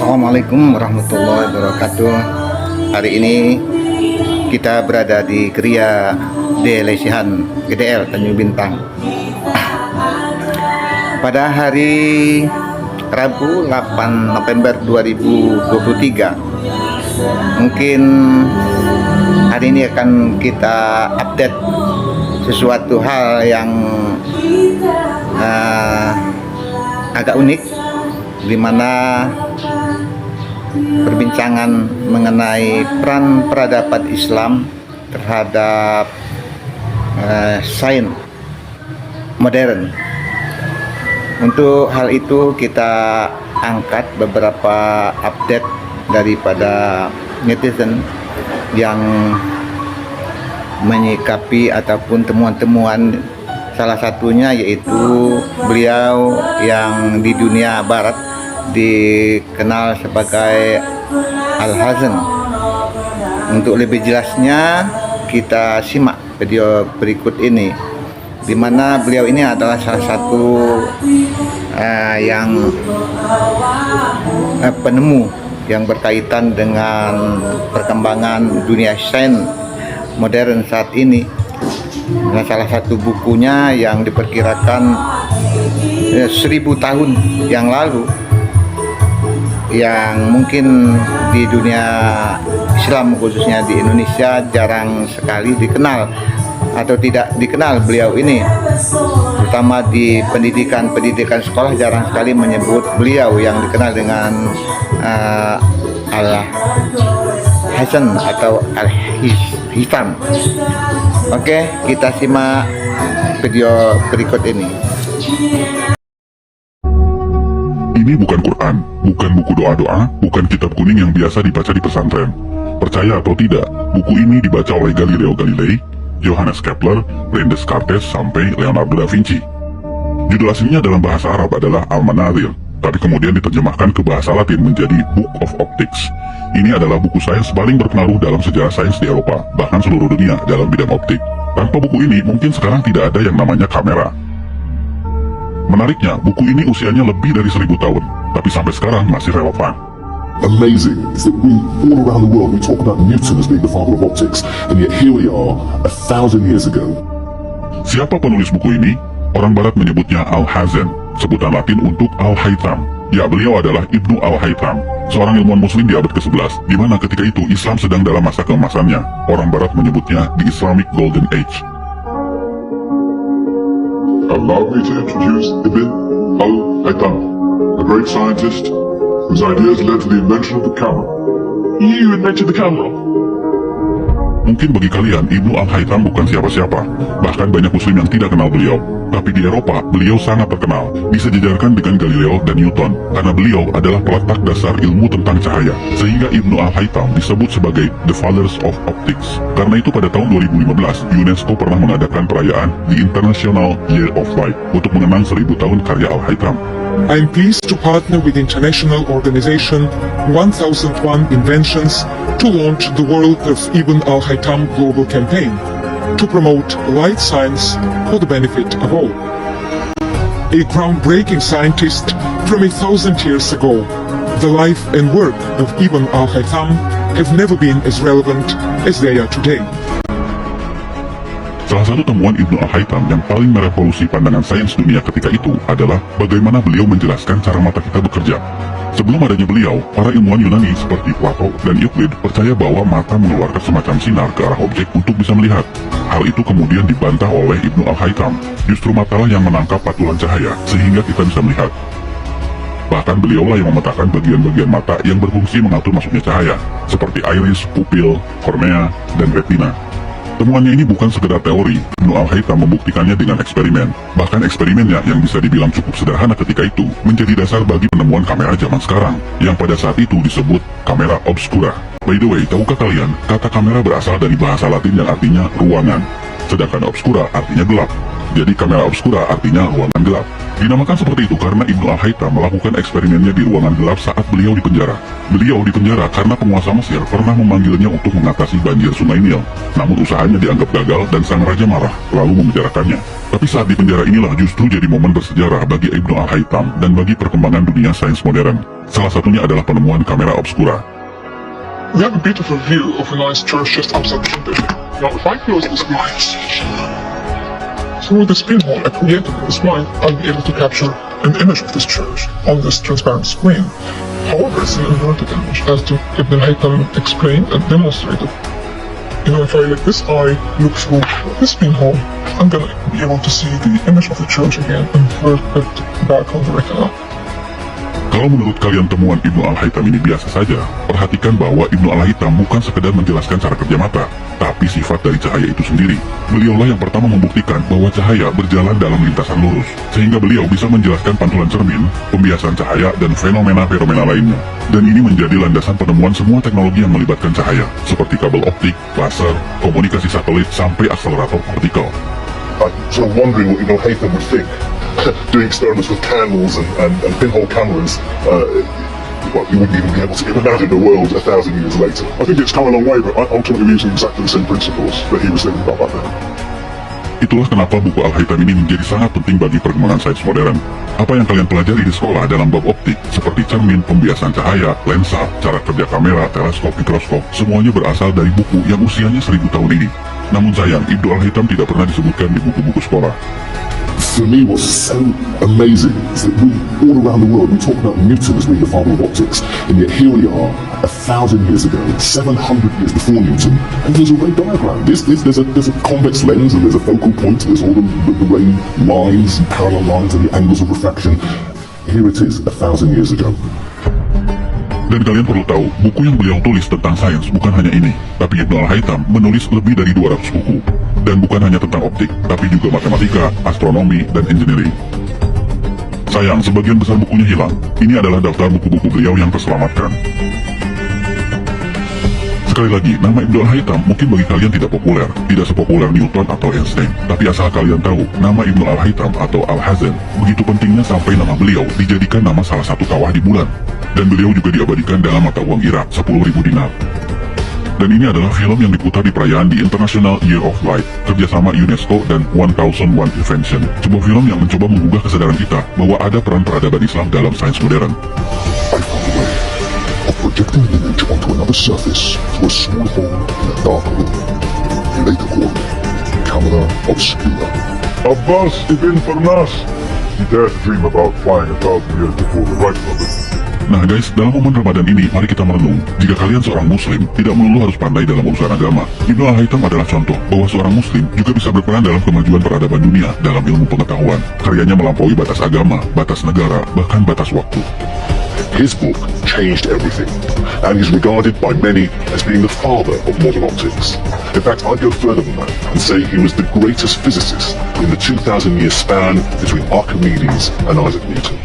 Assalamualaikum warahmatullahi wabarakatuh. Hari ini kita berada di Geria de Lesehan GDL Tanjung Bintang. Pada hari Rabu 8 November 2023, mungkin hari ini akan kita update sesuatu hal yang agak unik, di mana perbincangan mengenai peran peradaban Islam terhadap sains modern. Untuk hal itu kita angkat beberapa update daripada netizen yang menyikapi ataupun temuan-temuan, salah satunya yaitu beliau yang di dunia barat dikenal sebagai Al-Hazen. Untuk lebih jelasnya kita simak video berikut ini, di mana beliau ini adalah salah satu yang penemu yang berkaitan dengan perkembangan dunia sains modern saat ini. Nah, salah satu bukunya yang diperkirakan 1000 tahun yang lalu, yang mungkin di dunia Islam khususnya di Indonesia jarang sekali dikenal atau tidak dikenal beliau ini, terutama di pendidikan sekolah jarang sekali menyebut beliau yang dikenal dengan Al-Hazen atau Al-Hitham. Oke, kita simak video berikut ini. Ini bukan Quran, bukan buku doa-doa, bukan kitab kuning yang biasa dibaca di pesantren. Percaya atau tidak, buku ini dibaca oleh Galileo Galilei, Johannes Kepler, René Descartes, sampai Leonardo da Vinci. Judul aslinya dalam bahasa Arab adalah Al-Manazil, tapi kemudian diterjemahkan ke bahasa Latin menjadi Book of Optics. Ini adalah buku sains paling berpengaruh dalam sejarah sains di Eropa, bahkan seluruh dunia dalam bidang optik. Tanpa buku ini, mungkin sekarang tidak ada yang namanya kamera. Menariknya, buku ini usianya lebih dari 1000 tahun, tapi sampai sekarang masih relevan. Amazing is that we, all around the world, we talk about Newton as being the father of optics, and yet here we are, 1000 years ago. Siapa penulis buku ini? Orang Barat menyebutnya Al-Hazen, sebutan Latin untuk Al-Haytham. Ya, beliau adalah Ibnu Al-Haytham, seorang ilmuwan muslim di abad ke-11, di mana ketika itu Islam sedang dalam masa keemasannya. Orang Barat menyebutnya the Islamic Golden Age. Allow me to introduce Ibn al-Haytham, a great scientist whose ideas led to the invention of the camera. You invented the camera? Mungkin bagi kalian, Ibnu Al-Haytham bukan siapa-siapa. Bahkan banyak muslim yang tidak kenal beliau. Tapi di Eropa, beliau sangat terkenal. Disejajarkan dengan Galileo dan Newton, karena beliau adalah peletak dasar ilmu tentang cahaya. Sehingga Ibnu Al-Haytham disebut sebagai The Fathers of Optics. Karena itu pada tahun 2015, UNESCO pernah mengadakan perayaan The International Year of Light untuk mengenang 1000 tahun karya Al-Haytham. I'm pleased to partner with international organization 1001 Inventions to launch the World of Ibn al-Haytham Global Campaign to promote light science for the benefit of all. A groundbreaking scientist from 1000 years ago, the life and work of Ibn al-Haytham have never been as relevant as they are today. Salah satu temuan Ibnu Al-Haytham yang paling merevolusi pandangan sains dunia ketika itu adalah bagaimana beliau menjelaskan cara mata kita bekerja. Sebelum adanya beliau, para ilmuwan Yunani seperti Plato dan Euclid percaya bahwa mata mengeluarkan semacam sinar ke arah objek untuk bisa melihat. Hal itu kemudian dibantah oleh Ibnu Al-Haytham. Justru matalah yang menangkap pantulan cahaya, sehingga kita bisa melihat. Bahkan beliaulah yang memetakan bagian-bagian mata yang berfungsi mengatur masuknya cahaya, seperti iris, pupil, kornea, dan retina. Temuannya ini bukan sekedar teori. Ibnu Al-Haytham membuktikannya dengan eksperimen. Bahkan eksperimennya yang bisa dibilang cukup sederhana ketika itu menjadi dasar bagi penemuan kamera zaman sekarang, yang pada saat itu disebut kamera obscura. By the way, tahukah kalian, kata kamera berasal dari bahasa Latin yang artinya ruangan, sedangkan obscura artinya gelap. Jadi kamera obscura artinya ruangan gelap. Dinamakan seperti itu karena Ibnu Al-Haytham melakukan eksperimennya di ruangan gelap saat beliau di penjara. Beliau di penjara karena penguasa Mesir pernah memanggilnya untuk mengatasi banjir Sungai Nil. Namun usahanya dianggap gagal dan sang raja marah, lalu memenjarakannya. Tapi saat di penjara inilah justru jadi momen bersejarah bagi Ibnu Al-Haytham dan bagi perkembangan dunia sains modern. Salah satunya adalah penemuan kamera obscura. We have a beautiful view of a nice church just outside the window. Now, if I close this window, through this pinhole I created in this line, I'll be able to capture an image of this church on this transparent screen. However, it's an inverted image, as Ibn al-Haytham explained and demonstrated. You know, if I let this eye look through this pinhole, I'm gonna be able to see the image of the church again and invert it back on the retina. Kalau menurut kalian temuan Ibnu Al-Haytham ini biasa saja, perhatikan bahwa Ibnu Al-Haytham bukan sekedar menjelaskan cara kerja mata, tapi sifat dari cahaya itu sendiri. Beliaulah yang pertama membuktikan bahwa cahaya berjalan dalam lintasan lurus, sehingga beliau bisa menjelaskan pantulan cermin, pembiasan cahaya, dan fenomena-fenomena lainnya. Dan ini menjadi landasan penemuan semua teknologi yang melibatkan cahaya, seperti kabel optik, laser, komunikasi satelit, sampai akselerator partikel. I'm sort of wondering what Ibn al-Haytham would think. Doing experiments with candles and pinhole cameras, well, you wouldn't even be able to imagine a world 1,000 years later. I think it's come a long way, but ultimately using exactly the same principles that he was thinking about back then. Itulah kenapa buku Al-Haytham ini menjadi sangat penting bagi perkembangan sains modern. Apa yang kalian pelajari di sekolah dalam bab optik, seperti cermin, pembiasan cahaya, lensa, cara kerja kamera, teleskop, mikroskop, semuanya berasal dari buku yang usianya 1000 tahun ini. Namun sayang, Ibnu Al-Haytham tidak pernah disebutkan di buku-buku sekolah. For me, what's so amazing is that we, all around the world, we talk about Newton as being the father of optics, and yet here we are, 1,000 years ago, 700 years before Newton, and there's a ray diagram. There's a convex lens, and there's a focal point, there's all the ray lines, and parallel lines, and the angles of refraction. Here it is, 1,000 years ago. Dan kalian perlu tahu, buku yang beliau tulis tentang sains bukan hanya ini, tapi Ibnu Al-Haytham menulis lebih dari 200 buku. Dan bukan hanya tentang optik, tapi juga matematika, astronomi, dan engineering. Sayang, sebagian besar bukunya hilang. Ini adalah daftar buku-buku beliau yang terselamatkan. Sekali lagi, nama Ibnu Al-Haytham mungkin bagi kalian tidak populer, tidak sepopuler Newton atau Einstein. Tapi asal kalian tahu, nama Ibnu Al-Haytham atau Al-Hazen begitu pentingnya sampai nama beliau dijadikan nama salah satu kawah di bulan. Dan beliau juga diabadikan dalam mata uang Irak 10.000 dinar. Dan ini adalah film yang diputar di perayaan The International Year of Light, kerjasama UNESCO dan 1001 Invention, sebuah film yang mencoba menggugah kesadaran kita bahwa ada peran peradaban Islam dalam sains modern. I found a way of projecting an image onto another surface through a small hole in a dark room. You later called it camera obscura. Abbas ibn Farnas. He dared to dream about flying 1,000 years before the Wright brothers. Nah guys, dalam momen Ramadan ini, mari kita merenung. Jika kalian seorang muslim, tidak melulu harus pandai dalam urusan agama. Ibnu Al-Haytham adalah contoh bahwa seorang muslim juga bisa berperan dalam kemajuan peradaban dunia dalam ilmu pengetahuan. Karyanya melampaui batas agama, batas negara, bahkan batas waktu. His book changed everything, and he's regarded by many as being the father of modern optics. In fact, I'd go further than that and say he was the greatest physicist in the 2,000-year span between Archimedes and Isaac Newton.